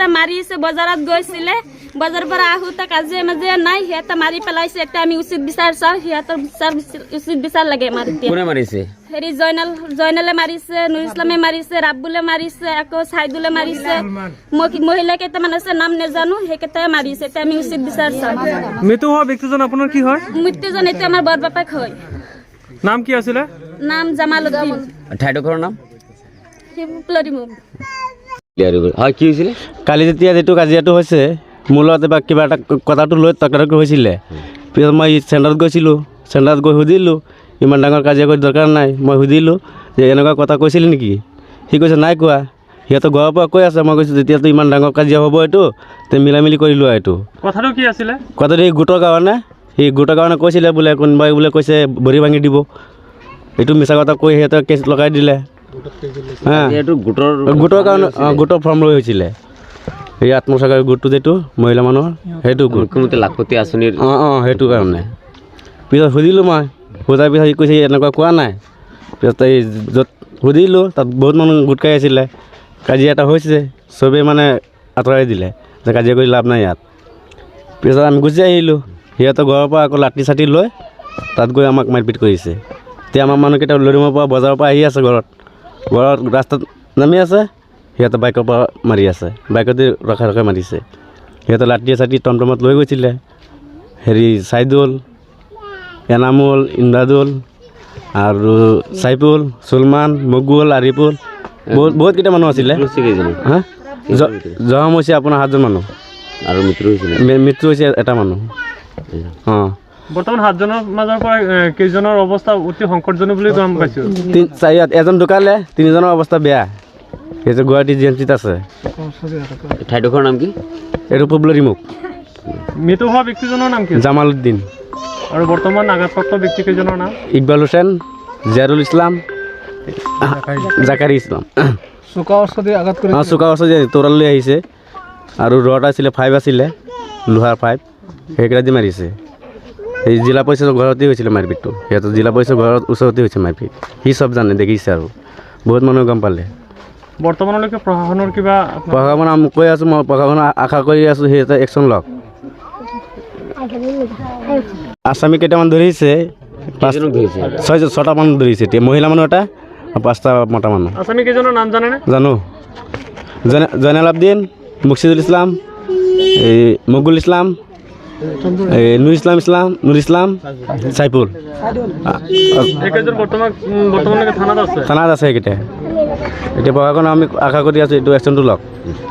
সিহঁতে মাৰিছে বজাৰত গৈছিলে বজাৰৰ পৰা আহোঁতে কাজিয়া মাজিয়া নাই সিহঁতে মাৰি পেলাইছে এতিয়া আমি উচিত বিচাৰ চাওঁ সিহঁতৰ উচিত বিচাৰ লাগে আমাৰ কোনে মাৰিছে হেৰি জয়নালে মাৰিছে নুৰ ইছলামে মাৰিছে ৰাব্বুলে মাৰিছে আকৌ চাইদুলে মাৰিছে মহিলা কেইটামান আছে নাম নাজানো সেইকেইটাই মাৰিছে এতিয়া আমি উচিত বিচাৰ চাওঁ মৃত্যু হোৱা ব্যক্তিজন আপোনাৰ কি হয় মৃত্যুজন এতিয়া আমাৰ বৰ বাপেক হয় নাম কি আছিলে নাম জামালউদ্দিন ঠাইডোখৰৰ নাম প্লৰিমুখ হয় কি হৈছিলে কালি যেতিয়া যিটো কাজিয়াটো হৈছে মোৰ লগত এবাৰ কিবা এটা কথাটো লৈ তৰ্কাতৰ্কি হৈছিলে পিছত মই চেণ্টাৰত গৈছিলোঁ চেণ্টাৰত গৈ সুধিলোঁ ইমান ডাঙৰ কাজিয়া কৰি দৰকাৰ নাই মই সুধিলোঁ যে এনেকুৱা কথা কৈছিল নেকি সি কৈছে নাই কোৱা সিহঁতৰ ঘৰৰ পৰা কৈ আছে মই কৈছোঁ যেতিয়াতো ইমান ডাঙৰ কাজিয়া হ'ব এইটো তে মিলামিলি কৰি লোৱা এইটো কথাটো কি আছিলে কথাটো এই গোটৰ কাৰণে কৈছিলে বোলে কোনোবাই বোলে কৈছে ভৰি ভাঙি দিব এইটো মিছা কথা কৈ সিহঁতে কেছ লগাই দিলে গোটৰ কাৰণে গোটৰ ফৰ্ম লৈ হৈছিলে এই আত্মসহায়ক গোটটো যিটো মহিলা মানুহৰ সেইটো মুখ্যমন্ত্ৰী লাখপতি আঁচনিৰ সেইটো কাৰণে পিছত সুধিলোঁ মই সোধাৰ পিছত সি কৈছে এনেকুৱা কোৱা নাই পিছত এই য'ত সুধিলোঁ তাত বহুত মানুহ গোট খাই আছিলে কাজিয়া এটা হৈছে চবেই মানে আঁতৰাই দিলে যে কাজিয়া কৰি লাভ নাই ইয়াত পিছত আমি গুচি আহিলোঁ সিহঁতৰ ঘৰৰ পৰা আকৌ লাঠি চাঠি লৈ তাত গৈ আমাক মাৰপিট কৰিছে এতিয়া আমাৰ মানুহকেইটা লৰিমৰ পৰা বজাৰৰ পৰা আহি আছে ঘৰত ৰাস্তাত নামি আছে সিহঁতে বাইকৰ পৰা মাৰি আছে বাইকতে ৰখাই মাৰিছে সিহঁতে লাঠিয়ে চাঠি টমটমত লৈ গৈছিলে হেৰি চাইদুল এনামুল ইমদাদুল আৰু চাইফুল চুলমান মকবুল আৰিফুল বহুতকেইটা মানুহ আছিলে হা জখম হৈছে আপোনাৰ 7জন মানুহ আৰু মৃত্যু হৈছে এটা মানুহ বৰ্তমান 7জনৰ মাজৰ পৰা কেইজনৰ অৱস্থা অতি সংকটজনক বুলি গম পাইছোঁ এজন ঢুকালে 3জনৰ অৱস্থা বেয়া সেইটো গুৱাহাটী জিএমচিত আছে ঠাইডোখৰৰ নাম কি এইটো প্লৰিমুখ মৃত্যু হোৱা ব্যক্তিজনৰ নাম কি জামালউদ্দিন আৰু বৰ্তমান আঘাতপ্ৰাপ্ত ব্যক্তিকেইজনৰ নাম ইকবাল হুছেইন জিয়াৰুল ইছলাম জাকাৰী ইছলাম চুকা অস্ত্ৰ তোৰাল লৈ আহিছে আৰু ৰড আছিলে 5 আছিলে লোহাৰ 5 সেইকেইটা দি মাৰিছে এই জিলা পৰিষদৰ ঘৰতে হৈছিলে মাৰপিটটো সিহঁতৰ জিলা পৰিষদৰ ঘৰৰ ওচৰতে হৈছে মাৰপিট সি চব জানে দেখিছে আৰু বহুত মানুহে গম পালে বৰ্তমানলৈকে প্ৰশাসনৰ কিবা প্ৰশাসন কৈ আছোঁ মই প্ৰশাসন আশা কৰি আছোঁ সিহঁতে একশ্যন লওক আসামী কেইটামান ধৰিছে 6টা মানুহ ধৰিছে এতিয়া মহিলা মানুহ এটা 5টা মতা মানুহ আসামী কেইজনৰ নাম জানেনে জানো জয়নাল আব্দিন মুকছিদুল ইছলাম এই মকবুল ইছলাম এই নুৰ ইছলাম চাইফুল এইকেইজন বৰ্তমানলৈকে থানাত আছে সেইকেইটা এতিয়া প্ৰশাসন আমি আশা কৰি আছোঁ এইটো একশ্যনটো লওক